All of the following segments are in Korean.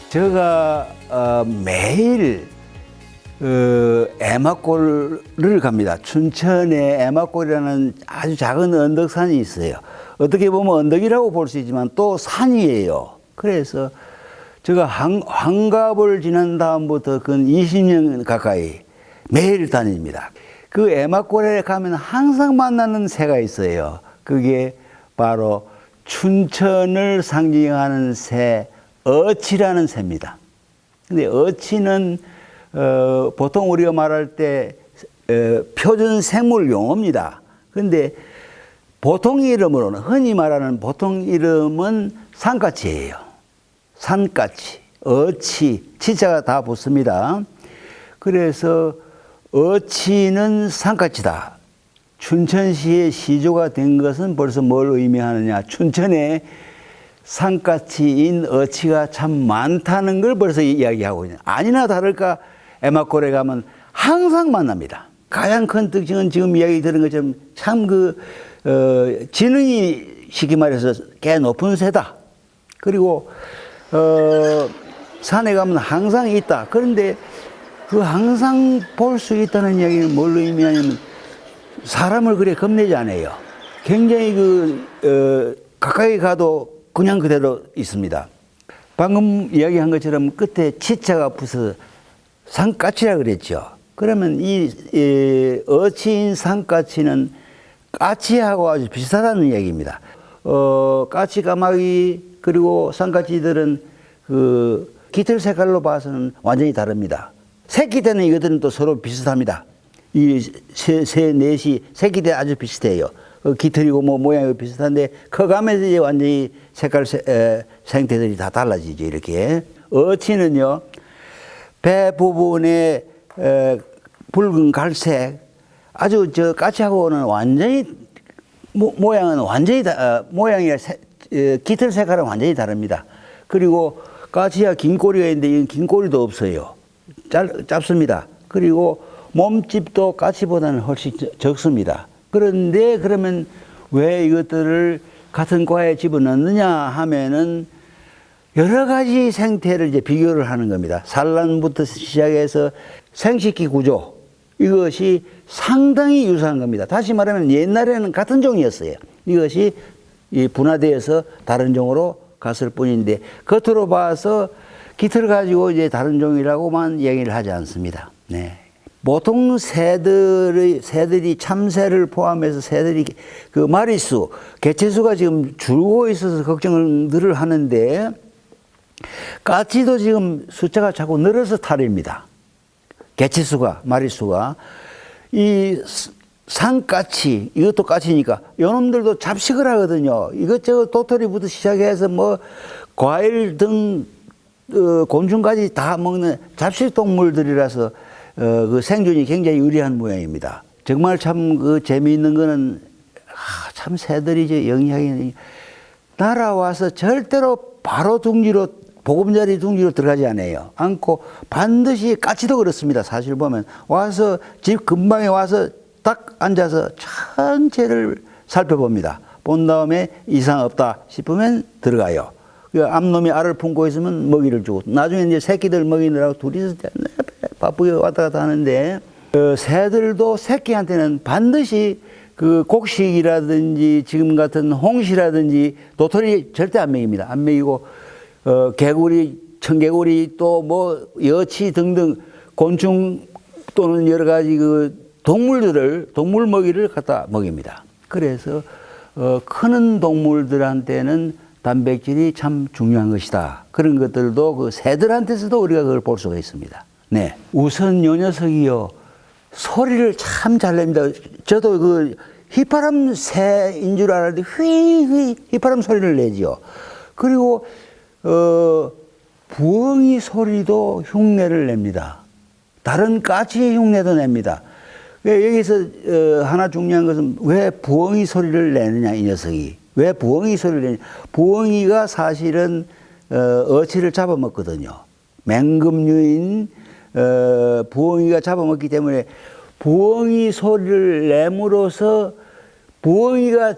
제가 매일 애막골을 갑니다. 춘천에 애막골이라는 아주 작은 언덕산이 있어요. 어떻게 보면 언덕이라고 볼 수 있지만 또 산이에요. 그래서 제가 환갑을 지난 다음부터 근 20년 가까이 매일 다닙니다. 그 애막골에 가면 항상 만나는 새가 있어요. 그게 바로 춘천을 상징하는 새, 어치라는 새입니다. 근데 어치는 보통 우리가 말할 때 표준 생물 용어입니다. 근데 보통 이름으로는, 흔히 말하는 보통 이름은 산까치예요. 산까치, 어치, 치자가 다 붙습니다. 그래서 어치는 산까치다. 춘천시의 시조가 된 것은 벌써 뭘 의미하느냐. 춘천에 산까치인 어치가 참 많다는 걸 벌써 이야기하고 있는. 아니나 다를까 애막골에 가면 항상 만납니다. 가장 큰 특징은 지금 이야기 들은 것처럼 참 지능이 쉽게 말해서 꽤 높은 새다. 그리고 산에 가면 항상 있다. 그런데 그 항상 볼 수 있다는 이야기는 뭘 의미하냐면 사람을 그래 겁내지 않아요. 굉장히 가까이 가도 그냥 그대로 있습니다. 방금 이야기한 것처럼 끝에 치자가 붙어서 산까치라 그랬죠. 그러면 이 어치인 산까치는 까치하고 아주 비슷하다는 얘기입니다. 까치, 까마귀 그리고 산까치들은 그 깃털 색깔로 봐서는 완전히 다릅니다. 새끼 때는 이것들은 또 서로 비슷합니다. 이 넷이 새끼 때 아주 비슷해요. 깃털이고 뭐 모양이 비슷한데 커가면서 이제 완전히 색깔 생태들이 다 달라지죠. 이렇게 어치는요 배 부분에 붉은 갈색, 아주 저 까치하고는 완전히 모양은 완전히 모양이 깃털 색깔은 완전히 다릅니다. 그리고 까치야 긴 꼬리가 있는데 이건 긴 꼬리도 없어요. 짧습니다. 그리고 몸집도 까치보다는 훨씬 적습니다. 그런데 그러면 왜 이것들을 같은 과에 집어넣느냐 하면은 여러 가지 생태를 이제 비교를 하는 겁니다. 산란부터 시작해서 생식기 구조, 이것이 상당히 유사한 겁니다. 다시 말하면 옛날에는 같은 종이었어요. 이것이 분화되어서 다른 종으로 갔을 뿐인데 겉으로 봐서 깃털을 가지고 이제 다른 종이라고만 얘기를 하지 않습니다. 네. 보통 새들이 참새를 포함해서 새들이 그 마리수, 개체수가 지금 줄고 있어서 걱정을 하는데 까치도 지금 숫자가 자꾸 늘어서 탈입니다. 개체수가, 마리수가. 이 산까치, 이것도 까치니까 요놈들도 잡식을 하거든요. 이것저것 도토리부터 시작해서 뭐 과일 등 곤충까지 다 먹는 잡식 동물들이라서 그 생존이 굉장히 유리한 모양입니다. 정말 참 재미있는 거는 참 새들이 이제 영향이 날아와서 절대로 바로 둥지로 보금자리 둥지로 들어가지 않고 반드시 까치도 그렇습니다. 사실 보면 와서 집 근방에 와서 딱 앉아서 전체를 살펴봅니다. 본 다음에 이상 없다 싶으면 들어가요. 암놈이 알을 품고 있으면 먹이를 주고 나중에 이제 새끼들 먹이느라고 둘이서 바쁘게 왔다 갔다 하는데 새들도 새끼한테는 반드시 그 곡식이라든지 지금 같은 홍시라든지 도토리 절대 안 먹입니다. 안 먹이고 개구리, 청개구리 또 뭐 여치 등등 곤충 또는 여러 가지 동물 먹이를 갖다 먹입니다. 그래서 크는 동물들한테는 단백질이 참 중요한 것이다. 그런 것들도 그 새들한테서도 우리가 그걸 볼 수가 있습니다. 네. 우선 요 녀석이요. 소리를 참 잘 냅니다. 저도 휘파람 새인 줄 알았는데 휘파람 소리를 내지요. 그리고 부엉이 소리도 흉내를 냅니다. 다른 까치의 흉내도 냅니다. 여기서 하나 중요한 것은 왜 부엉이 소리를 내느냐, 이 녀석이. 왜 부엉이 소리를 내냐. 부엉이가 사실은 어치를 잡아먹거든요. 맹금류인 부엉이가 잡아먹기 때문에 부엉이 소리를 내므로써 부엉이가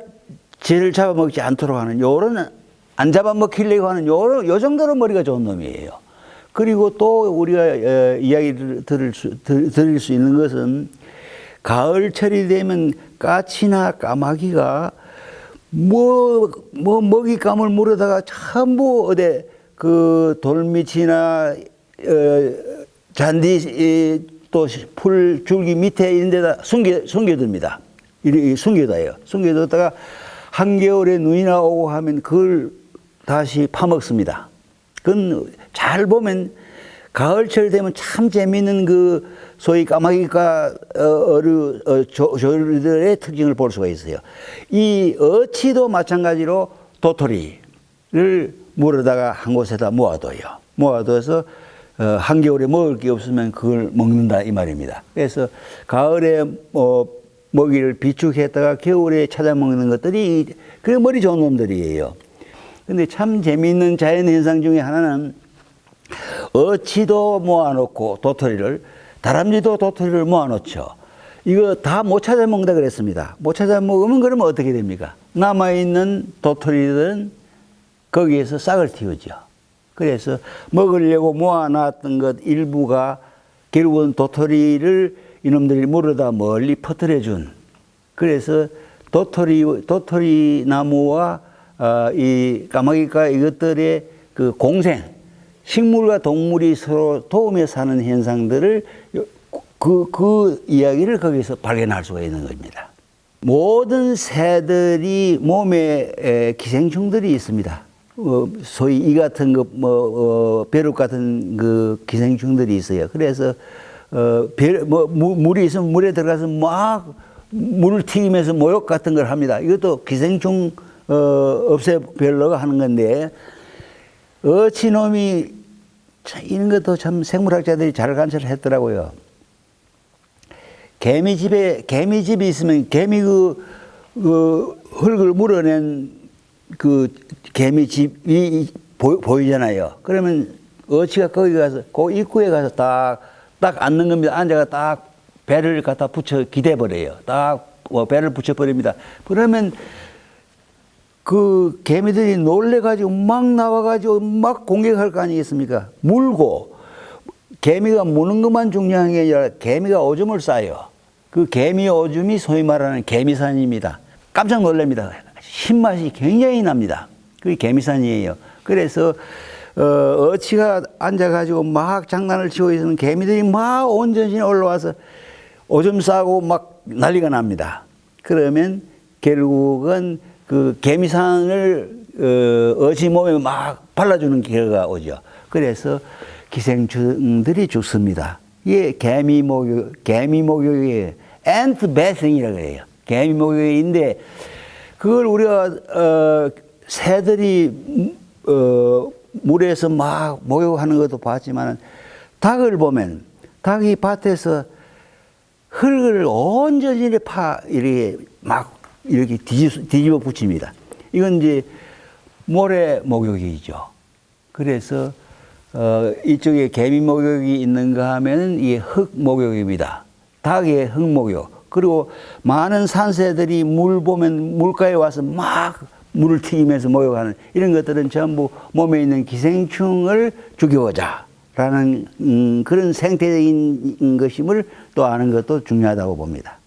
쟤를 잡아먹지 않도록 하는 요런 안 잡아먹히려고 하는 요 정도로 머리가 좋은 놈이에요. 그리고 또 우리가 이야기를 드릴 수 있는 것은 가을철이 되면 까치나 까마귀가 먹잇감을 물어다가 전부 어디 그 돌밑이나 잔디 또 풀 줄기 밑에 있는 데다 숨겨둡니다. 이렇게 숨겨둬요. 숨겨뒀다가 한겨울에 눈이나 오고 하면 그걸 다시 파먹습니다. 그건 잘 보면 가을철 되면 참 재미있는 그 소위 까마귀과 조류들의 특징을 볼 수가 있어요. 이 어치도 마찬가지로 도토리를 물어다가 한 곳에다 모아둬요. 모아둬서 한겨울에 먹을 게 없으면 그걸 먹는다 이 말입니다. 그래서 가을에 먹이를 비축했다가 겨울에 찾아 먹는 것들이 그 머리 좋은 놈들이에요. 근데 참 재미있는 자연 현상 중에 하나는 어치도 모아놓고 다람쥐도 도토리를 모아놓죠. 이거 다 못 찾아 먹는다 그랬습니다. 못 찾아 먹으면 그러면 어떻게 됩니까? 남아있는 도토리들은 거기에서 싹을 틔우죠. 그래서 먹으려고 모아놨던 것 일부가 결국은 도토리를 이놈들이 물어다 멀리 퍼뜨려준. 그래서 도토리 나무와 이 까마귀과 이것들의 그 공생, 식물과 동물이 서로 도우며 사는 현상들을 그 이야기를 거기서 발견할 수가 있는 겁니다. 모든 새들이 몸에 기생충들이 있습니다. 소위 이 같은 거, 벼룩 같은 그 기생충들이 있어요. 그래서 물이 있으면 물에 들어가서 막 물을 튀기면서 모욕 같은 걸 합니다. 이것도 기생충 없애려고 하는 건데, 어치놈이 이런 것도 참 생물학자들이 잘 관찰을 했더라고요. 개미집이 있으면 개미 흙을 물어낸 그 개미집이 보이잖아요. 그러면 어치가 거기 가서 그 입구에 가서 딱 앉는 겁니다. 앉아가 딱 배를 갖다 붙여 기대버려요. 딱 배를 붙여버립니다. 그러면 그 개미들이 놀래가지고 막 나와가지고 막 공격할 거 아니겠습니까? 물고, 개미가 무는 것만 중요한 게 아니라 개미가 오줌을 싸요. 그 개미 오줌이 소위 말하는 개미산입니다. 깜짝 놀랍니다. 신맛이 굉장히 납니다. 그게 개미산이에요. 그래서 어치가 앉아가지고 막 장난을 치고 있으면 개미들이 막 온 전신에 올라와서 오줌 싸고 막 난리가 납니다. 그러면 결국은 그 개미산을 어치 몸에 막 발라주는 기회가 오죠. 그래서 기생충들이 죽습니다. 이게 개미 목욕이에요. ant bathing이라고 해요. 개미 목욕인데 그걸 우리가 새들이 물에서 막 목욕하는 것도 봤지만 닭을 보면 닭이 밭에서 흙을 온 전신에 이렇게 뒤집어 붙입니다. 이건 이제 모래 목욕이죠. 그래서 이쪽에 개미 목욕이 있는가 하면 이게 흙 목욕입니다. 닭의 흙 목욕. 그리고 많은 산새들이 물 보면 물가에 와서 막 물을 튀기면서 목욕하는 이런 것들은 전부 몸에 있는 기생충을 죽여오자 라는 그런 생태적인 것임을 또 아는 것도 중요하다고 봅니다.